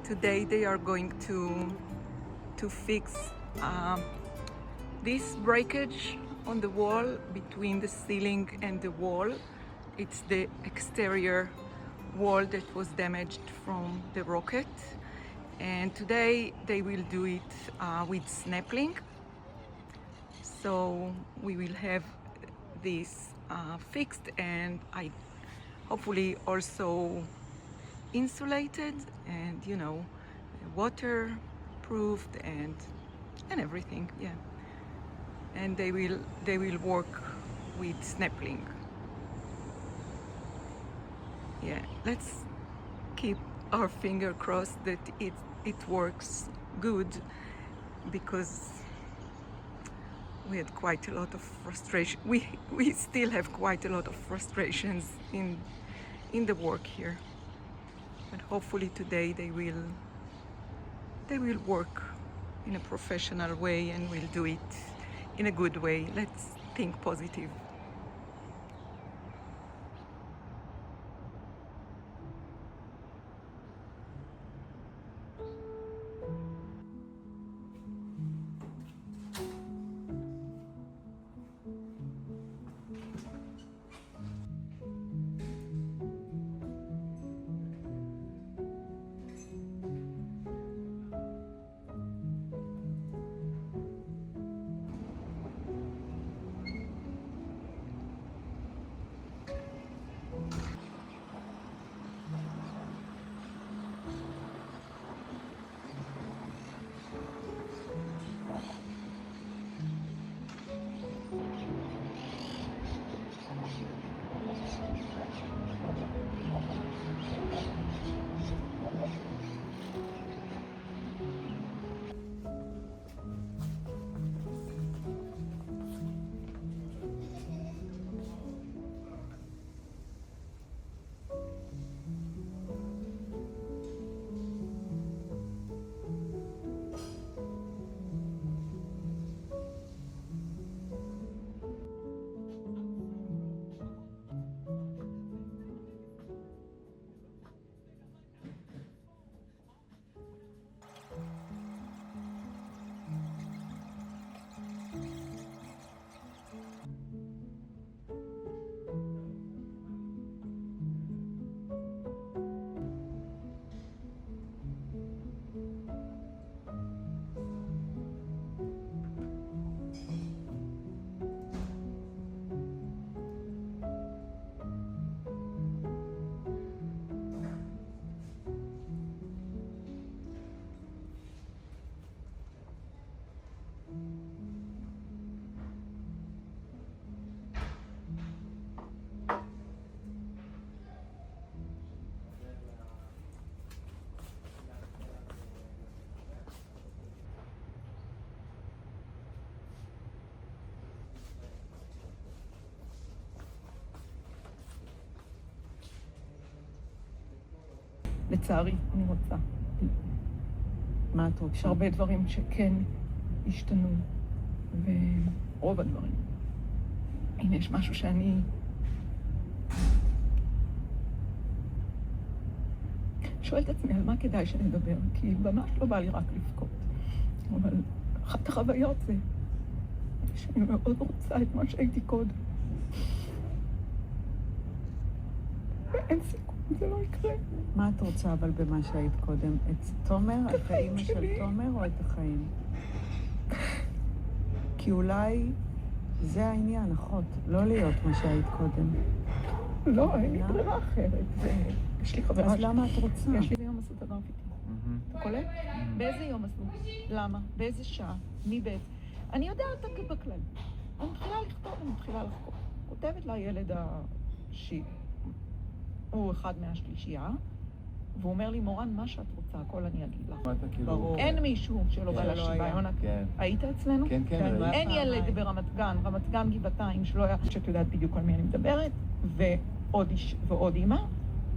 Today they are going to fix this breakage on the wall between the ceiling and the wall. It's the exterior wall that was damaged from the rocket, and today they will do it with snapping. So we will have this fixed, and I hopefully also insulated and waterproofed and everything. Yeah, and they will work with snapping. Yeah, let's keep our finger crossed that it works good, because we had quite a lot of frustration. We still have quite a lot of frustrations in the work here, but hopefully today they will work in a professional way and we'll do it in a good way. Let's think positive. לצערי, אני רוצה. מה את רוצה? יש הרבה דברים שכן השתנו, ורוב הדברים. הנה, יש משהו שאני שואלת עצמי על מה כדאי שנדבר, כי ממש לא בא לי רק לבכות. אבל אחת החוויות זה שאני מאוד רוצה את מה שהייתי קודם. ואין סיכוי, זה לא יקרה. מה את רוצה אבל במה שהיית קודם? את תומר? את האמא של תומר או את החיים? כי אולי זה העניין, אחות, לא להיות מה שהיית קודם. לא, אין לי ברירה אחרת. יש לי חברה... אז למה את רוצה? יש לי יום עשו את הגרפיטי. אתה קולט? באיזה יום עשו? למה? באיזה שעה? מי בית? אני יודעת בכלל. אני מתחילה לכתוב, אני מתחילה לחקור. כותבת לילד הוא אחד מהשלישייה, והוא אומר לי, מורן, מה שאת רוצה, הכל אני אגיד לך. ברור. אין מישהו שלא בא לשבעה. היית אצלנו? כן, כן. אין ילד ברמת גן, רמת גן גבעתיים שלא היה, שאת יודעת בדיוק על מי אני מדברת, ועוד אימא,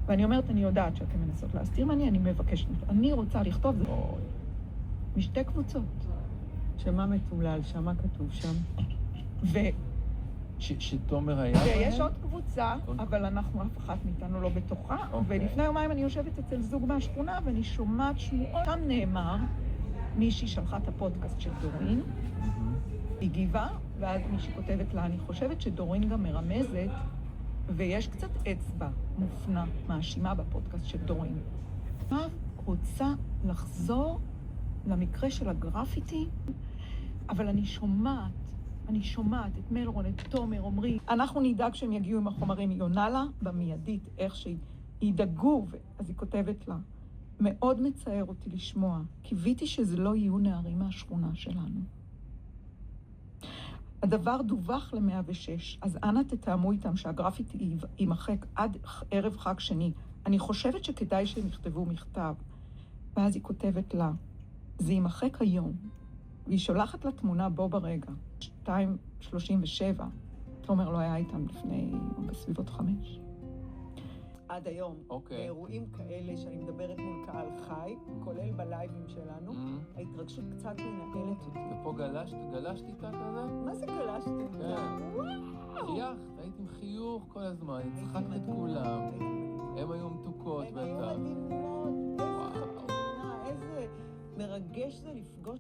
ואני אומרת, אני יודעת שאתם מנסות להסתיר ממני, אני מבקשת, אני רוצה לכתוב, משתי קבוצות. שמה מתולל, שמה כתוב שם? שתומר היה בהם? ויש עוד קבוצה, אבל אנחנו אף אחת מאיתנו לא בתוכה. ולפני יומיים אני יושבת אצל זוג מהשכונה, ואני שומעת שמועות. שם נאמר, מישהי שלחה את הפודקאסט של דורין, הגיבה, ואז מישהי כותבת לה, אני חושבת שדורין גם מרמזת, ויש קצת אצבע מופנה, מאשימה בפודקאסט של דורין. עכשיו רוצה לחזור למקרה של הגרפיטי, אבל אני שומעת את מלרון, את תומר, אומרים, אנחנו נדאג שהם יגיעו עם החומרים. היא עונה לה במיידית, איך שידאגו, אז היא כותבת לה, מאוד מצער אותי לשמוע, קיוויתי שזה לא יהיו נערים מהשכונה שלנו. הדבר דווח ל-106, אז אנא תתאמו איתם שהגרפיטי יימחק עד ערב חג שני. אני חושבת שכדאי שהם יכתבו מכתב. ואז היא כותבת לה, זה יימחק היום. והיא שולחת לה תמונה בו ברגע, 2:37. תומר לא היה איתם לפני, בסביבות 5. עד היום, באירועים כאלה שאני מדברת מול קהל חי, כולל בלייבים שלנו, ההתרגשות קצת מנהלת אותי. ופה גלשת איתה כזה? מה זה גלשת איתה? כן. חייכת, היית עם חיוך כל הזמן, הצחקת את כולם. הם היו מתוקות ואתה... הם היו מדהימות, איזה חתונה, איזה מרגש זה לפגוש.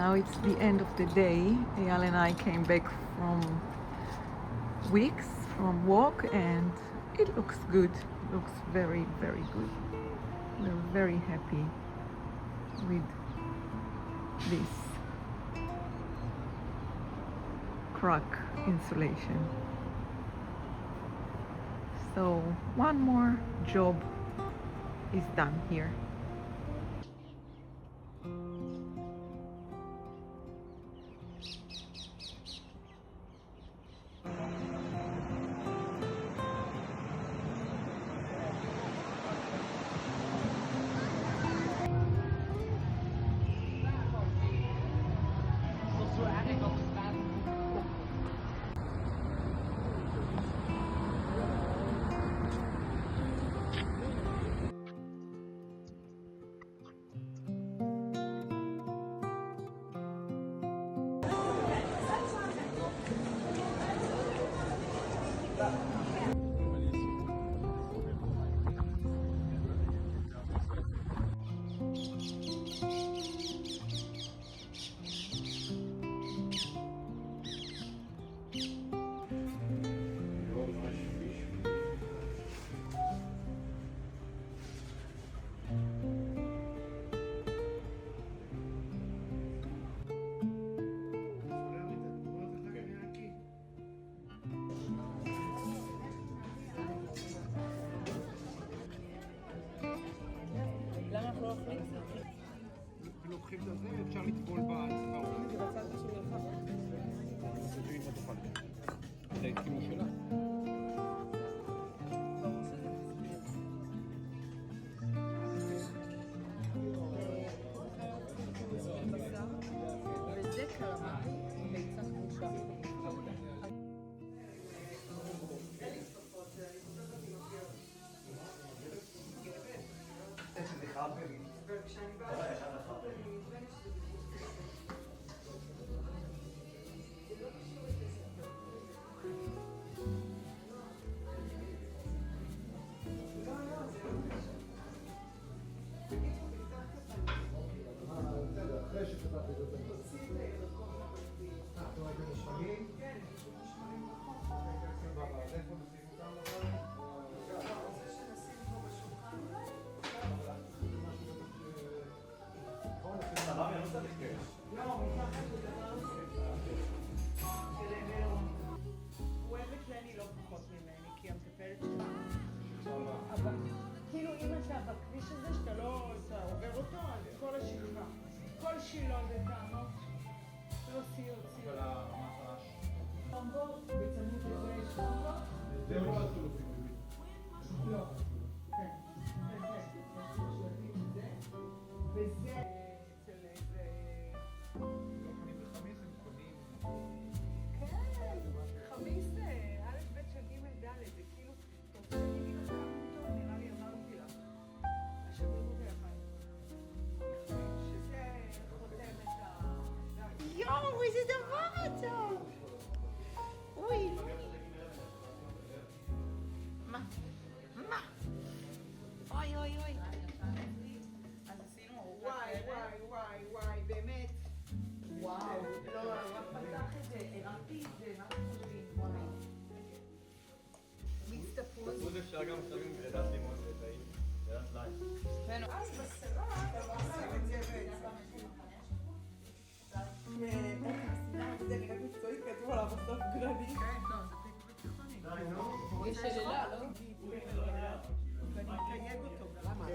Now it's the end of the day. Eyal and I came back from weeks from walk and it looks good. It looks very, very good. We're very happy with this crack insulation. So one more job is done here. ולוקחים את זה, אפשר לטבול בצווארון. זה בצד בשבילך. זה תראי מה תוכל. זה התקימו שלה. וזה קלמרי, ביצה כבושה. כאילו אם אתה בכביש הזה שאתה לא עובר אותו, אז כל השכבה, כל שילון זה טענות, לא סיוט. אבל הרמת רעש. טומבו, בצמוד לזה יש טומבו? זה לא עשו לו סיבובים. לא. כן. וזה אצל איזה... לא קונים בחמיס, הם קונים... כן. שאלה, לא? ואני אתייג אותו. למה?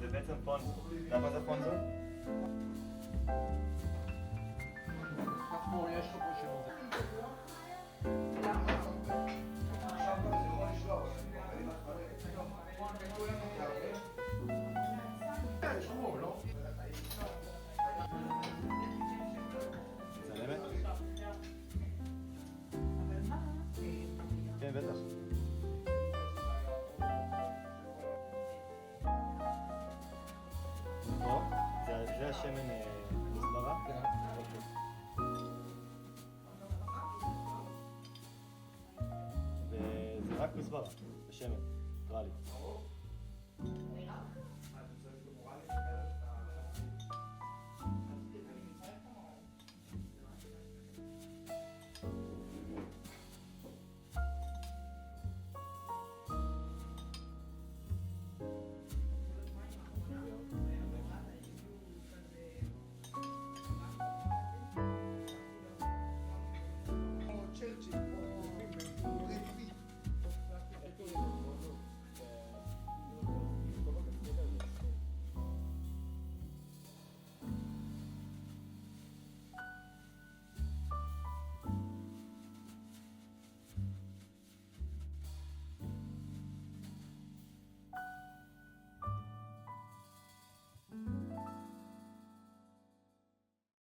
זה בעצם פונזו. למה זה פונזו? יש לך פה שמות. מצלמת? כן, בטח. פה, זה השמן מסברה? וזה רק מסברה, זה שמן, טרלי. צ'רצ'יל.